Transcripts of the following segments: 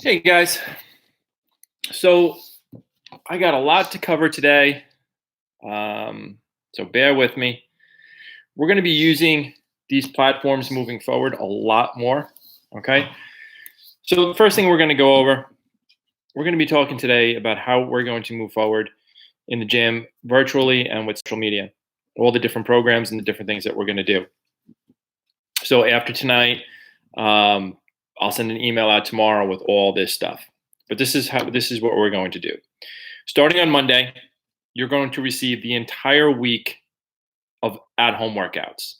Hey guys, so I got a lot to cover today, so bear with me. We're going to be using these platforms moving forward a lot more. Okay, so the first thing we're going to go over, we're going to be talking today about how we're going to move forward in the gym virtually and with social media, all the different programs and the different things that we're going to do. So after tonight, um, I'll send an email out tomorrow with all this stuff. But this is what we're going to do. Starting on Monday, you're going to receive the entire week of at-home workouts.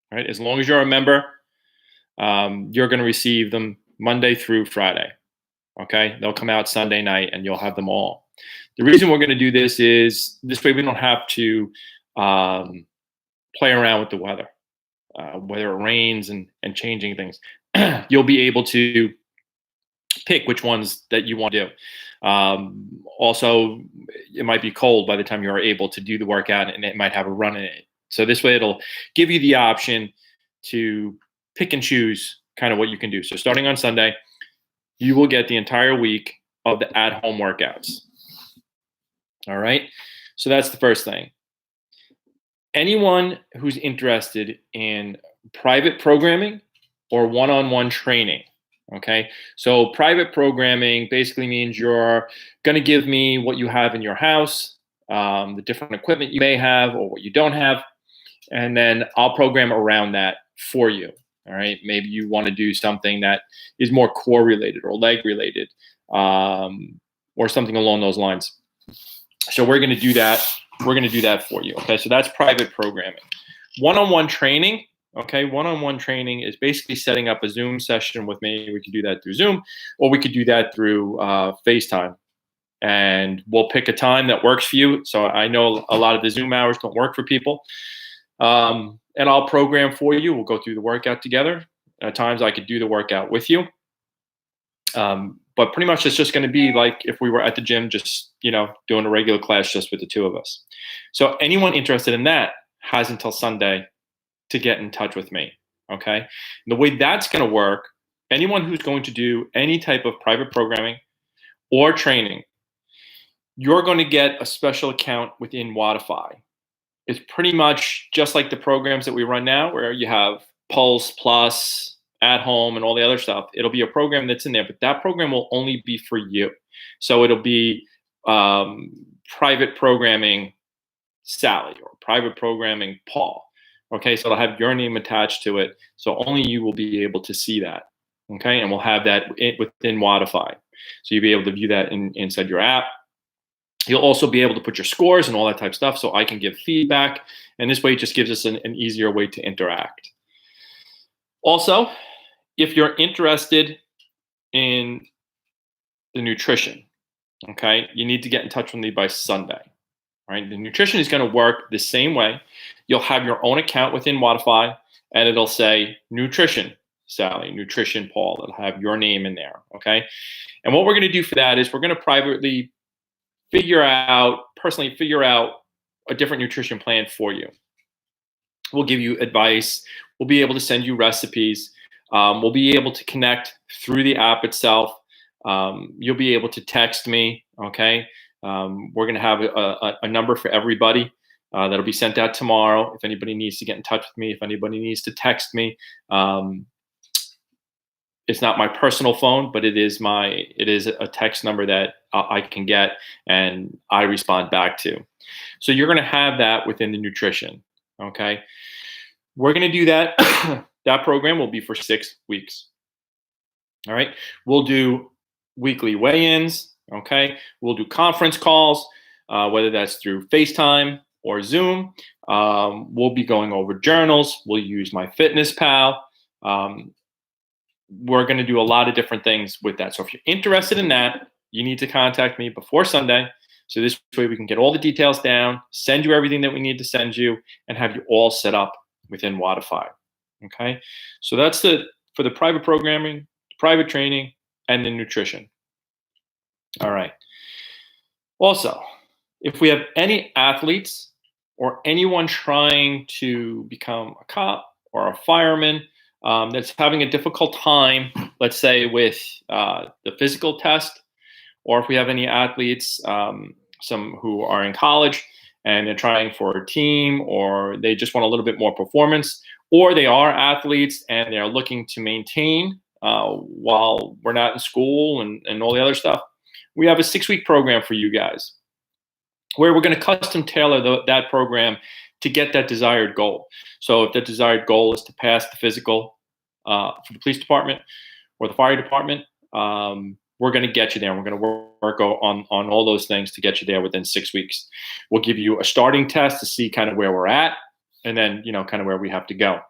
Right? As long as you're a member, you're going to receive them Monday through Friday. Okay, they'll come out Sunday night, and you'll have them all. The reason we're going to do this is this way we don't have to play around with the weather, whether it rains and changing things. You'll be able to pick which ones that you want to do. Also, it might be cold by the time you're able to do the workout, and it might have a run in it. So this way, it'll give you the option to pick and choose kind of what you can do. So starting on Sunday, you will get the entire week of the at-home workouts. All right. So that's the first thing. Anyone who's interested in private programming or one-on-one training. Okay, so private programming basically means you're going to give me what you have in your house, the different equipment you may have or what you don't have, and then I'll program around that for you. All right, maybe you want to do something that is more core related or leg related, or something along those lines. So we're going to do that. We're going to do that for you. Okay, so that's private programming. One-on-one training. Okay, one-on-one training is basically setting up a Zoom session with me. We could do that through Zoom, or we could do that through FaceTime. And we'll pick a time that works for you. So I know a lot of the Zoom hours don't work for people. And I'll program for you. We'll go through the workout together. At times I could do the workout with you. But pretty much it's just going to be like if we were at the gym, just, doing a regular class just with the two of us. So anyone interested in that has until Sunday to get in touch with me. Okay. And the way that's going to work, anyone who's going to do any type of private programming or training, you're going to get a special account within Wodify. It's pretty much just like the programs that we run now, where you have Pulse Plus, At Home, and all the other stuff. It'll be a program that's in there, but that program will only be for you. So it'll be private programming Sally or private programming Paul. Okay, so it'll have your name attached to it. So only you will be able to see that. Okay, and we'll have that within Wodify. So you'll be able to view that inside your app. You'll also be able to put your scores and all that type of stuff, so I can give feedback. And this way it just gives us an easier way to interact. Also, if you're interested in the nutrition, okay, you need to get in touch with me by Sunday. Right? The nutrition is going to work the same way. You'll have your own account within Wodify, and it'll say Nutrition Sally, Nutrition Paul. It'll have your name in there. Okay. And what we're going to do for that is we're going to privately personally figure out a different nutrition plan for you. We'll give you advice. We'll be able to send you recipes. We'll be able to connect through the app itself. You'll be able to text me. Okay. We're going to have a number for everybody that'll be sent out tomorrow. If anybody needs to get in touch with me, if anybody needs to text me, it's not my personal phone, but it is a text number that I can get and I respond back to. So you're going to have that within the nutrition. Okay. We're going to do that. That program will be for 6 weeks. All right. We'll do weekly weigh-ins. Okay. We'll do conference calls, whether that's through FaceTime or Zoom. We'll be going over journals. We'll use MyFitnessPal. We're going to do a lot of different things with that. So if you're interested in that, you need to contact me before Sunday. So this way we can get all the details down, send you everything that we need to send you, and have you all set up within Wodify. Okay. So that's for the private programming, private training, and the nutrition. All right. Also, if we have any athletes or anyone trying to become a cop or a fireman that's having a difficult time let's say with the physical test, or if we have any athletes, some who are in college and they're trying for a team, or they just want a little bit more performance, or they are athletes and they're looking to maintain while we're not in school and all the other stuff, we have a 6-week program for you guys where we're going to custom tailor that program to get that desired goal. So if the desired goal is to pass the physical for the police department or the fire department, we're going to get you there. We're going to work on all those things to get you there within 6 weeks. We'll give you a starting test to see kind of where we're at, and then, kind of where we have to go.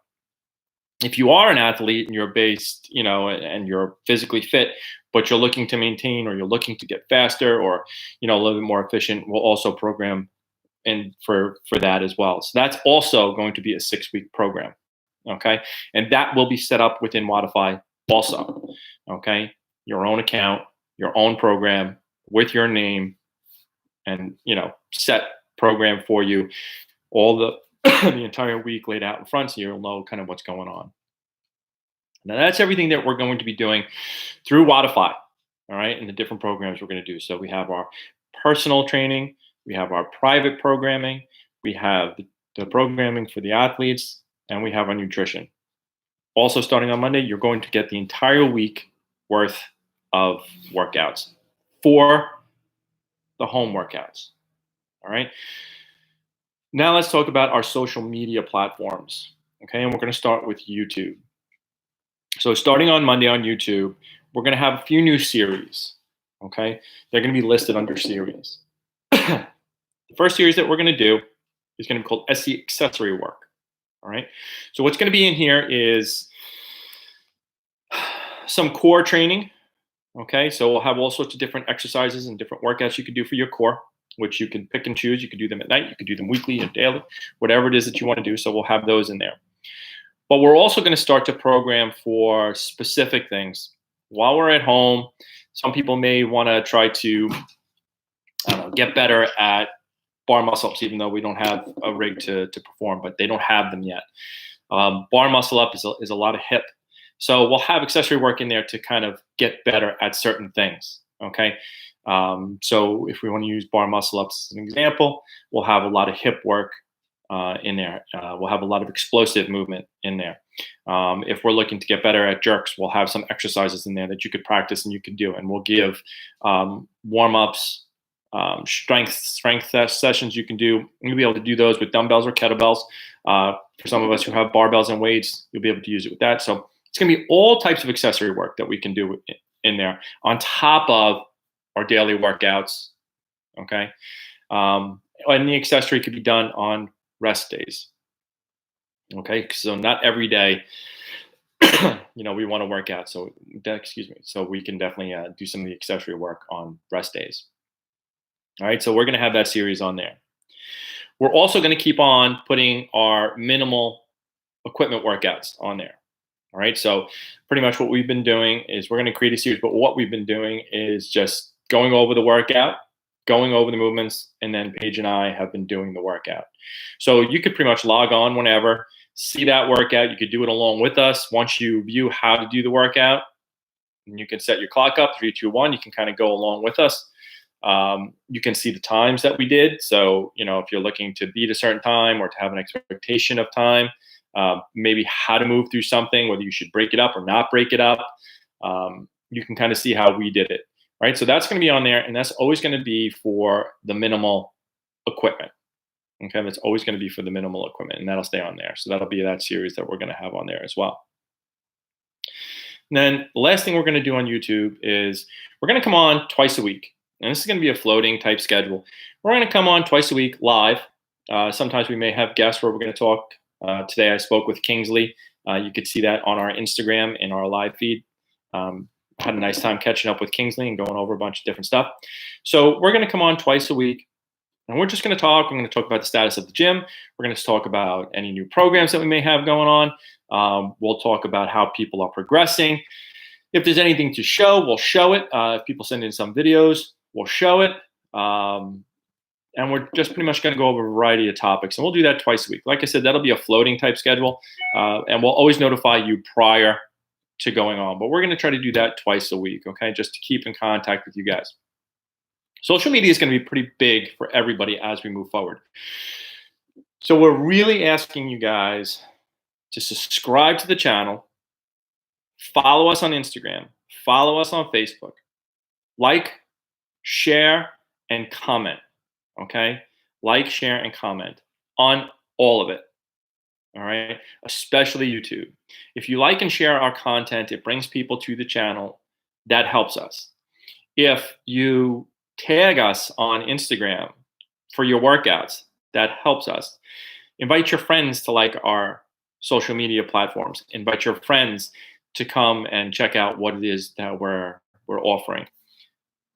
If you are an athlete and you're based, and you're physically fit, but you're looking to maintain, or you're looking to get faster, or, a little bit more efficient, we'll also program in for that as well. So that's also going to be a 6-week program. Okay. And that will be set up within Wodify also. Okay. Your own account, your own program with your name, and, set program for you, all the the entire week laid out in front, so you'll know kind of what's going on. Now that's everything that we're going to be doing through Wodify, all right, and the different programs we're going to do. So we have our personal training, we have our private programming, we have the programming for the athletes, and we have our nutrition. Also, starting on Monday, you're going to get the entire week worth of workouts for the home workouts, all right? Now let's talk about our social media platforms, okay? And we're going to start with YouTube. So starting on Monday on YouTube, we're going to have a few new series, okay? They're going to be listed under series. The first series that we're going to do is going to be called SE Accessory Work, all right? So what's going to be in here is some core training, okay? So we'll have all sorts of different exercises and different workouts you can do for your core, which you can pick and choose. You can do them at night, you can do them weekly and daily, whatever it is that you want to do. So we'll have those in there. But we're also going to start to program for specific things. While we're at home, some people may want to try to get better at bar muscle-ups, even though we don't have a rig to perform, but they don't have them yet. Bar muscle-up is a lot of hip. So we'll have accessory work in there to kind of get better at certain things, okay? So if we want to use bar muscle-ups as an example, we'll have a lot of hip work in there. We'll have a lot of explosive movement in there. If we're looking to get better at jerks, we'll have some exercises in there that you could practice and you could do. And we'll give warm-ups, strength sessions you can do. You'll be able to do those with dumbbells or kettlebells. For some of us who have barbells and weights, you'll be able to use it with that. So it's going to be all types of accessory work that we can do in there on top of our daily workouts, okay? And the accessory could be done on rest days, okay? So not every day, we want to work out. So, so we can definitely do some of the accessory work on rest days. All right, so we're going to have that series on there. We're also going to keep on putting our minimal equipment workouts on there. All right, so pretty much what we've been doing is we're going to create a series, but what we've been doing is just going over the workout, going over the movements, and then Paige and I have been doing the workout. So you could pretty much log on whenever, see that workout. You could do it along with us. Once you view how to do the workout, and you can set your clock up, 3, 2, 1. You can kind of go along with us. You can see the times that we did. So, if you're looking to beat a certain time or to have an expectation of time, maybe how to move through something, whether you should break it up or not break it up, you can kind of see how we did it. Right, so that's going to be on there, and that's always going to be for the minimal equipment. Okay, that's always going to be for the minimal equipment, and that'll stay on there. So that'll be that series that we're going to have on there as well. And then the last thing we're going to do on YouTube is we're going to come on twice a week, and this is going to be a floating type schedule. We're going to come on twice a week live. Sometimes we may have guests where we're going to talk. Today I spoke with Kingsley. You could see that on our Instagram in our live feed. Had a nice time catching up with Kingsley and going over a bunch of different stuff. So we're going to come on twice a week, and we're just going to talk. We're going to talk about the status of the gym. We're going to talk about any new programs that we may have going on. We'll talk about how people are progressing. If there's anything to show, we'll show it. If people send in some videos, we'll show it. And we're just pretty much going to go over a variety of topics, and we'll do that twice a week. Like I said, that'll be a floating type schedule, and we'll always notify you prior to going on, but we're going to try to do that twice a week, okay, just to keep in contact with you guys. Social media is going to be pretty big for everybody as we move forward. So we're really asking you guys to subscribe to the channel, follow us on Instagram, follow us on Facebook, like, share, and comment, okay? Like, share, and comment on all of it, all right? Especially YouTube. If you like and share our content, it brings people to the channel. That helps us. If you tag us on Instagram for your workouts, that helps us. Invite your friends to like our social media platforms. Invite your friends to come and check out what it is that we're offering.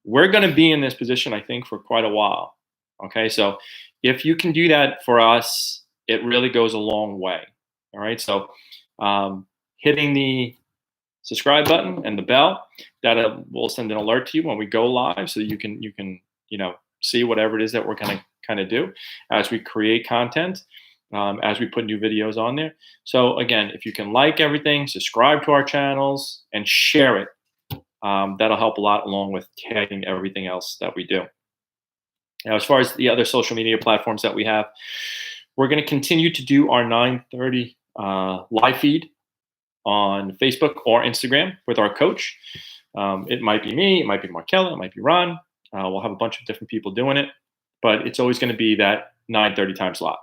We're going to be in this position, I think, for quite a while. Okay, so if you can do that for us, it really goes a long way. All right, so hitting the subscribe button and the bell, that will send an alert to you when we go live, so you can see whatever it is that we're going to kind of do as we create content, as we put new videos on there. So again, if you can like everything, subscribe to our channels, and share it, that'll help a lot, along with tagging everything else that we do. Now, as far as the other social media platforms that we have, we're going to continue to do our 9:30 live feed on Facebook or Instagram with our coach. It might be me, it might be Markella, it might be Ron. We'll have a bunch of different people doing it, but it's always going to be that 9:30 time slot.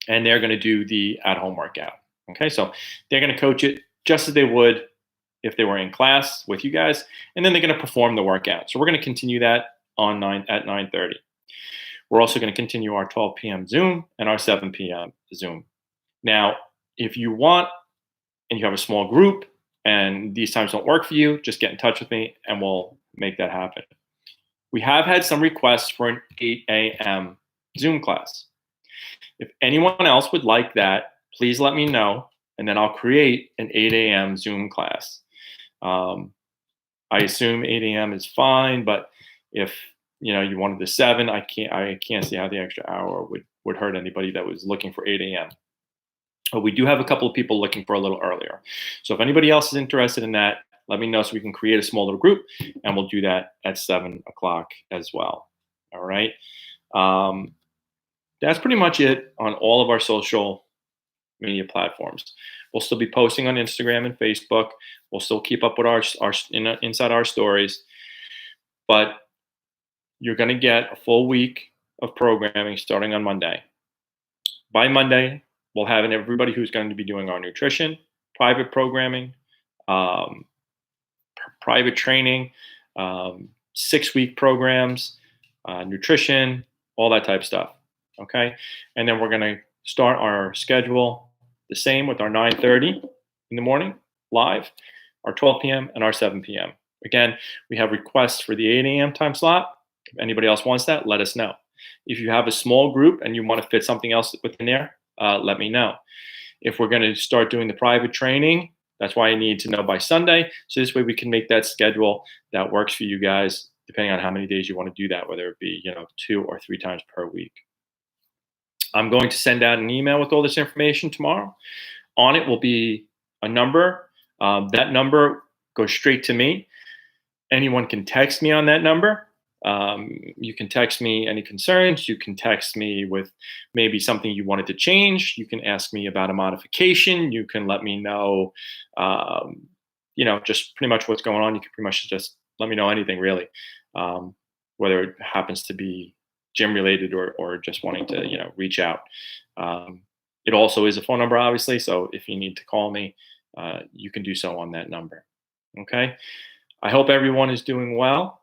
And they're going to do the at-home workout. Okay, so they're going to coach it just as they would if they were in class with you guys, and then they're going to perform the workout. So we're going to continue that at 9:30. We're also going to continue our 12 p.m. Zoom and our 7 p.m. Zoom. Now, if you want and you have a small group and these times don't work for you, just get in touch with me and we'll make that happen. We have had some requests for an 8 a.m. Zoom class. If anyone else would like that, please let me know, and then I'll create an 8 a.m. Zoom class. I assume 8 a.m. is fine, but if you wanted the 7, I can't see how the extra hour would hurt anybody that was looking for 8 a.m. But we do have a couple of people looking for a little earlier. So if anybody else is interested in that, let me know so we can create a small little group, and we'll do that at 7 o'clock as well. All right. That's pretty much it on all of our social media platforms. We'll still be posting on Instagram and Facebook. We'll still keep up with our inside our stories, but you're going to get a full week of programming starting on Monday. By Monday, we'll have everybody who's going to be doing our nutrition, private programming, private training, 6-week programs, nutrition, all that type of stuff. Okay, and then we're going to start our schedule the same with our 9:30 in the morning live, our 12 p.m. and our 7 p.m. Again, we have requests for the 8 a.m. time slot. If anybody else wants that, let us know. If you have a small group and you want to fit something else within there, let me know. If we're going to start doing the private training, that's why I need to know by Sunday. So this way we can make that schedule that works for you guys, depending on how many days you want to do that, whether it be 2 or 3 times per week. I'm going to send out an email with all this information tomorrow. On it will be a number. That number goes straight to me. Anyone can text me on that number. You can text me any concerns. You can text me with maybe something you wanted to change. You can ask me about a modification. You can let me know, just pretty much what's going on. You can pretty much just let me know anything, really, whether it happens to be gym related or just wanting to, reach out. It also is a phone number, obviously. So if you need to call me, you can do so on that number. Okay. I hope everyone is doing well.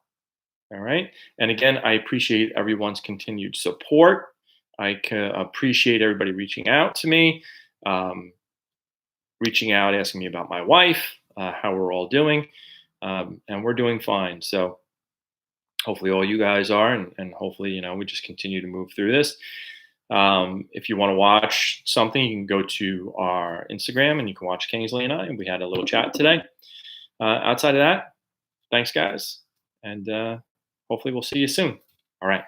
All right. And again, I appreciate everyone's continued support. I appreciate everybody reaching out to me, asking me about my wife, how we're all doing. And we're doing fine. So hopefully all you guys are, and hopefully, we just continue to move through this. If you want to watch something, you can go to our Instagram and you can watch Kingsley and I. We had a little chat today. Outside of that, thanks, guys. And hopefully we'll see you soon. All right.